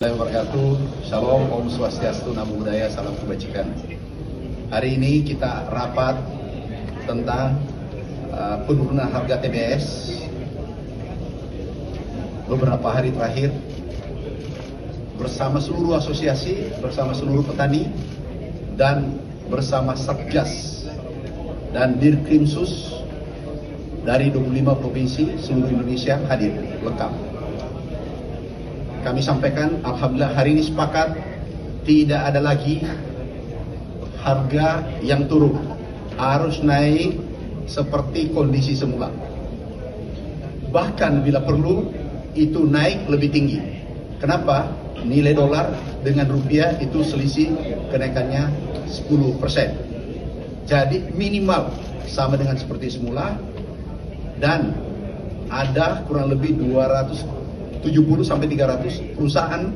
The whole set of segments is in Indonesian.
Wabarakatuh. Shalom, Om Swastiastu, Namo Buddhaya, salam kebajikan. Hari ini kita rapat tentang penurunan harga TBS beberapa hari terakhir bersama seluruh asosiasi, bersama seluruh petani, dan bersama Satgas dan Dirkrimsus dari 25 provinsi seluruh Indonesia hadir lengkap. Kami sampaikan, alhamdulillah hari ini sepakat tidak ada lagi harga yang turun, harus naik seperti kondisi semula. Bahkan bila perlu itu naik lebih tinggi. Kenapa? Nilai dolar dengan rupiah itu selisih kenaikannya 10%. Jadi minimal sama dengan seperti semula, dan ada kurang lebih 270 sampai 300 perusahaan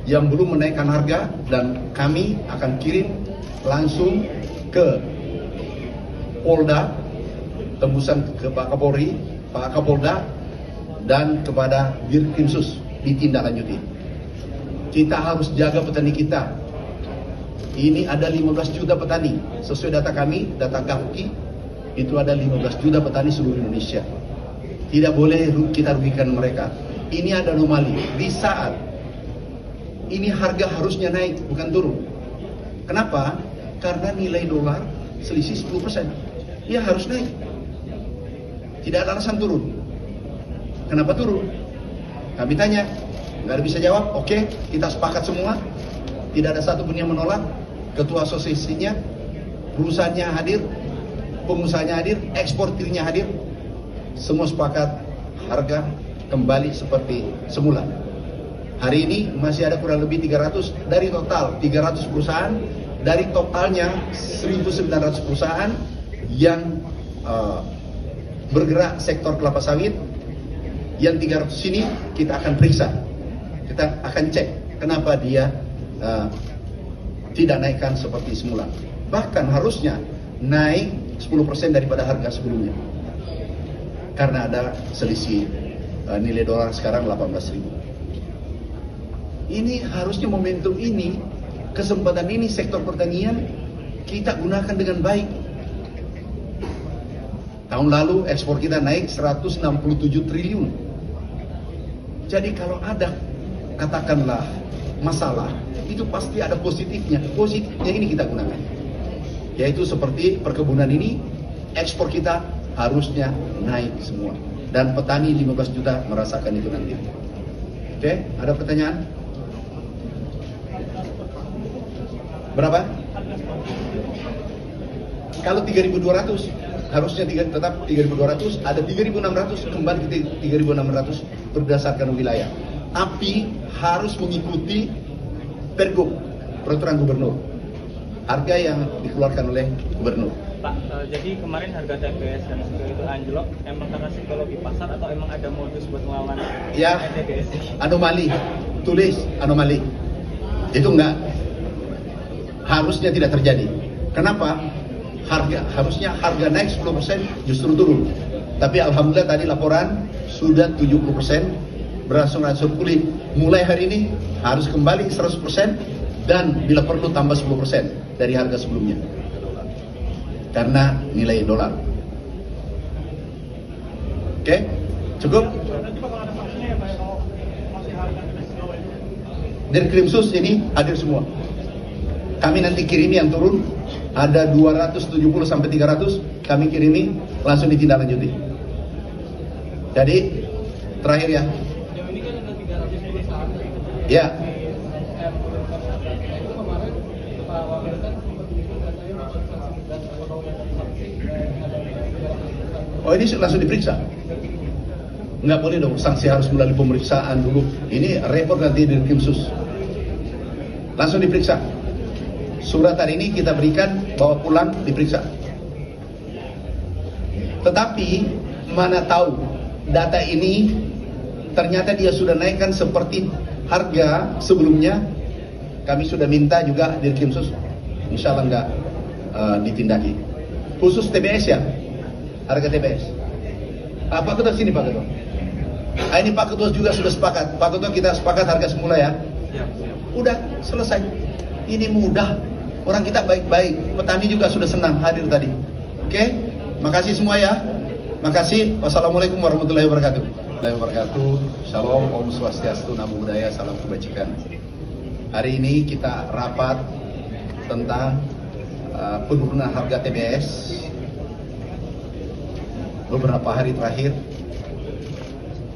yang belum menaikkan harga, dan kami akan kirim langsung ke Polda, tembusan ke Pak Kapolri, Pak Kapolda, dan kepada Dirkrimsus ditindaklanjuti. Kita harus jaga petani kita. Ini ada 15 juta petani. Sesuai data kami, data Gapki, itu ada 15 juta petani seluruh Indonesia. Tidak boleh kita rugikan mereka. Ini ada anomali. Di saat ini harga harusnya naik, bukan turun. Kenapa? Karena nilai dolar selisih 10%. Dia harus naik. Tidak ada alasan turun. Kenapa turun? Kami tanya, nggak ada bisa jawab. Oke, kita sepakat semua. Tidak ada satu pun yang menolak. Ketua asosiasinya, perusahaannya hadir, pengusahanya hadir, eksportirnya hadir. Semua sepakat harga kembali seperti semula. Hari ini masih ada kurang lebih 300 dari total 300 perusahaan, dari totalnya 1.900 perusahaan yang bergerak sektor kelapa sawit. Yang 300 ini kita akan periksa, kita akan cek kenapa dia tidak naikkan seperti semula. Bahkan harusnya naik 10% daripada harga sebelumnya, karena ada selisih nilai dolar sekarang 18.000. Ini harusnya momentum ini, kesempatan ini sektor pertanian kita gunakan dengan baik. Tahun lalu ekspor kita naik 167 triliun. Jadi kalau ada katakanlah masalah, itu pasti ada positifnya. Positifnya ini kita gunakan. Yaitu seperti perkebunan ini, ekspor kita harusnya naik semua. Dan petani 15 juta merasakan itu nanti. Oke, ada pertanyaan? Berapa? Kalau 3.200, harusnya tetap 3.200, ada 3.600, kembali ke 3.600 berdasarkan wilayah. Tapi harus mengikuti Pergub, peraturan gubernur. Harga yang dikeluarkan oleh gubernur. Pak, jadi kemarin harga TBS dan sugar itu anjlok emang karena psikologi pasar atau emang ada modus buat melawan TBS? Anomali, tulis anomali. Itu harusnya tidak terjadi. Kenapa? Harusnya harga naik 10% justru turun. Tapi alhamdulillah tadi laporan sudah 70% berangsur-angsur pulih. Mulai hari ini harus kembali 100% dan bila perlu tambah 10% dari harga sebelumnya. Karena nilai dolar. Oke, cukup. Dirkrimsus ini hadir semua. Kami nanti kirimi yang turun, ada 270 sampai 300, kami kirimi langsung ditindaklanjuti. Jadi terakhir ya. Ya. Oh, ini langsung diperiksa? Nggak boleh dong, sanksi harus melalui pemeriksaan dulu. Ini repot nanti di Dirkrimsus. Langsung diperiksa. Surat hari ini kita berikan, bawa pulang, diperiksa. Tetapi mana tahu data ini ternyata dia sudah naikkan seperti harga sebelumnya. Kami sudah minta juga Dirkrimsus, insya Allah nggak ditindaki. Khusus TBS ya, harga TBS. Pak Ketua sini Pak Ketua. Ini Pak Ketua juga sudah sepakat. Pak Ketua kita sepakat harga semula ya. Udah selesai. Ini mudah. Orang kita baik-baik. Petani juga sudah senang hadir tadi. Oke? Makasih semua ya. Makasih. Wassalamualaikum warahmatullahi wabarakatuh. Shalom, Om Swastiastu, Namo Buddhaya, salam kebajikan. Hari ini kita rapat tentang penurunan harga TBS beberapa hari terakhir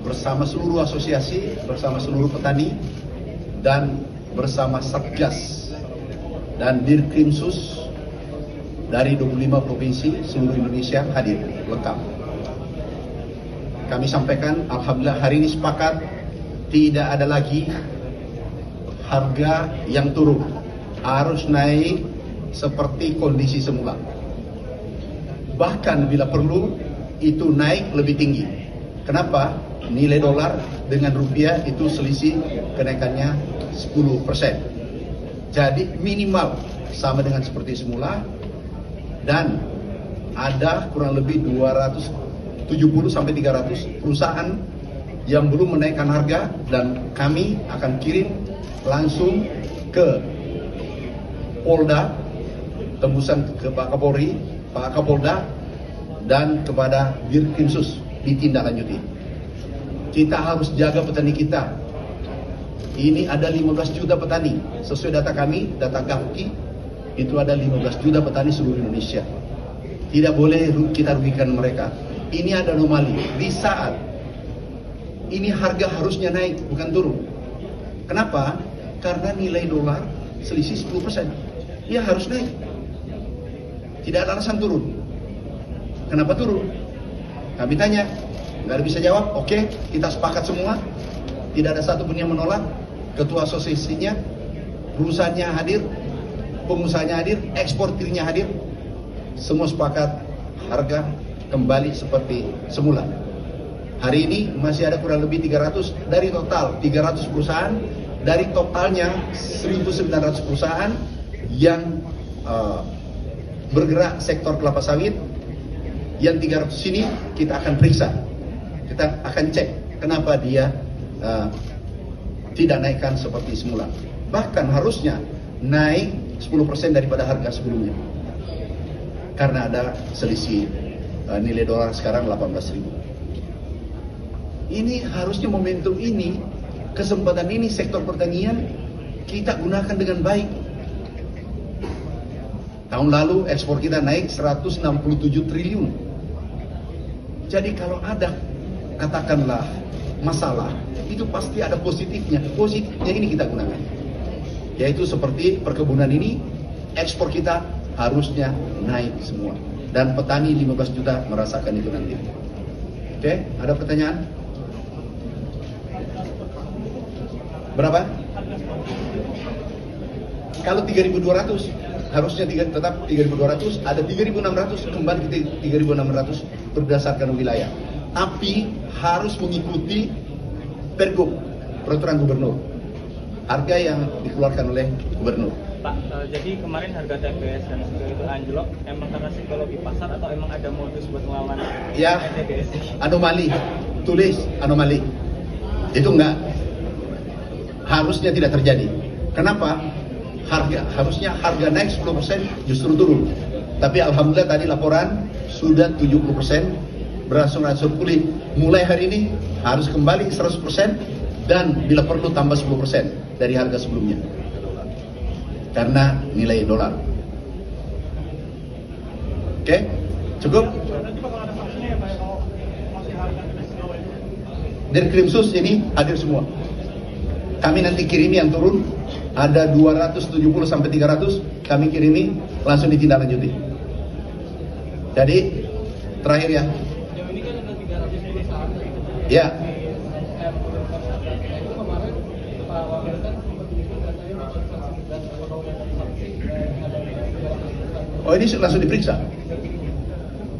bersama seluruh asosiasi, bersama seluruh petani, dan bersama Satgas dan Dirkrimsus dari 25 provinsi seluruh Indonesia hadir lengkap. Kami sampaikan, alhamdulillah hari ini sepakat tidak ada lagi harga yang turun, harus naik seperti kondisi semula. Bahkan bila perlu itu naik lebih tinggi. Kenapa? Nilai dolar dengan rupiah itu selisih kenaikannya 10%. Jadi minimal sama dengan seperti semula, dan ada kurang lebih 270 sampai 300 perusahaan yang belum menaikkan harga, dan kami akan kirim langsung ke Polda, tembusan ke Pak Kapolri, Pak Kapolda, dan kepada Dirkrimsus ditindaklanjuti. Kita harus jaga petani kita. Ini ada 15 juta petani. Sesuai data kami, data Gapki, itu ada 15 juta petani seluruh Indonesia. Tidak boleh kita rugikan mereka. Ini ada anomali. Di saat ini harga harusnya naik, bukan turun. Kenapa? Karena nilai dolar selisih 10%. Dia harus naik. Tidak ada alasan turun. Kenapa turun? Kami tanya, nggak bisa jawab. Oke, kita sepakat semua. Tidak ada satupun yang menolak. Ketua asosiasinya, perusahaannya hadir, pengusahanya hadir, eksportirnya hadir. Semua sepakat harga kembali seperti semula. Hari ini masih ada kurang lebih 300 dari total 300 perusahaan, dari totalnya 1.900 perusahaan yang bergerak sektor kelapa sawit. Yang 300 ini kita akan periksa, kita akan cek kenapa dia tidak naikkan seperti semula. Bahkan harusnya naik 10% daripada harga sebelumnya, karena ada selisih nilai dolar sekarang 18.000. Ini harusnya momentum ini, kesempatan ini sektor pertanian kita gunakan dengan baik. Tahun lalu ekspor kita naik 167 triliun. Jadi kalau ada katakanlah masalah, itu pasti ada positifnya. Positifnya ini kita gunakan. Yaitu seperti perkebunan ini, ekspor kita harusnya naik semua. Dan petani 15 juta merasakan itu nanti. Oke, ada pertanyaan? Berapa? Kalau 3.200, harusnya tetap 3.200, ada 3.600, kembali ke 3.600 berdasarkan wilayah. Tapi harus mengikuti Pergub, peraturan gubernur, harga yang dikeluarkan oleh gubernur. Pak, jadi kemarin harga TBS dan sebagainya itu anjlok, emang karena psikologi pasar atau emang ada modus buat melawan TBS? Anomali, tulis anomali. Itu enggak, harusnya tidak terjadi. Kenapa? Harusnya harga naik 10%, justru turun. Tapi alhamdulillah tadi laporan sudah 70% berangsur-angsur pulih. Mulai hari ini harus kembali 100%, dan bila perlu tambah 10% dari harga sebelumnya. Karena nilai dolar. Oke? Cukup? Dirkrimsus ini hadir semua. Kami nanti kirimi yang turun, ada 270 sampai 300, kami kirimi langsung ditindaklanjuti. Jadi terakhir ya. Ya. Oh, ini langsung diperiksa.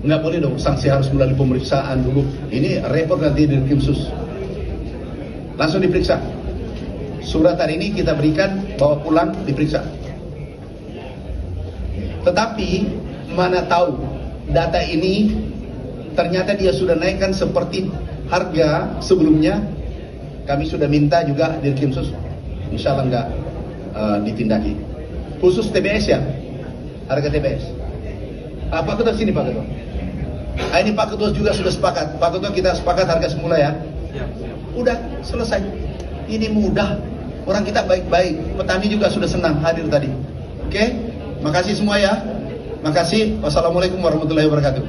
Nggak boleh dong, sanksi harus melalui pemeriksaan dulu. Ini repot nanti di Dirkrimsus. Langsung diperiksa. Surat hari ini kita berikan, bawa pulang, diperiksa. Tetapi mana tahu data ini ternyata dia sudah naikkan seperti harga sebelumnya. Kami sudah minta juga Dirkrimsus insya Allah nggak ditindaki. Khusus TBS ya, harga TBS. Pak Ketua sini Pak Ketua. Ini Pak Ketua juga sudah sepakat. Pak Ketua kita sepakat harga semula ya. Udah selesai. Ini mudah. Orang kita baik-baik. Petani juga sudah senang hadir tadi. Oke, makasih semua ya. Makasih. Wassalamualaikum warahmatullahi wabarakatuh.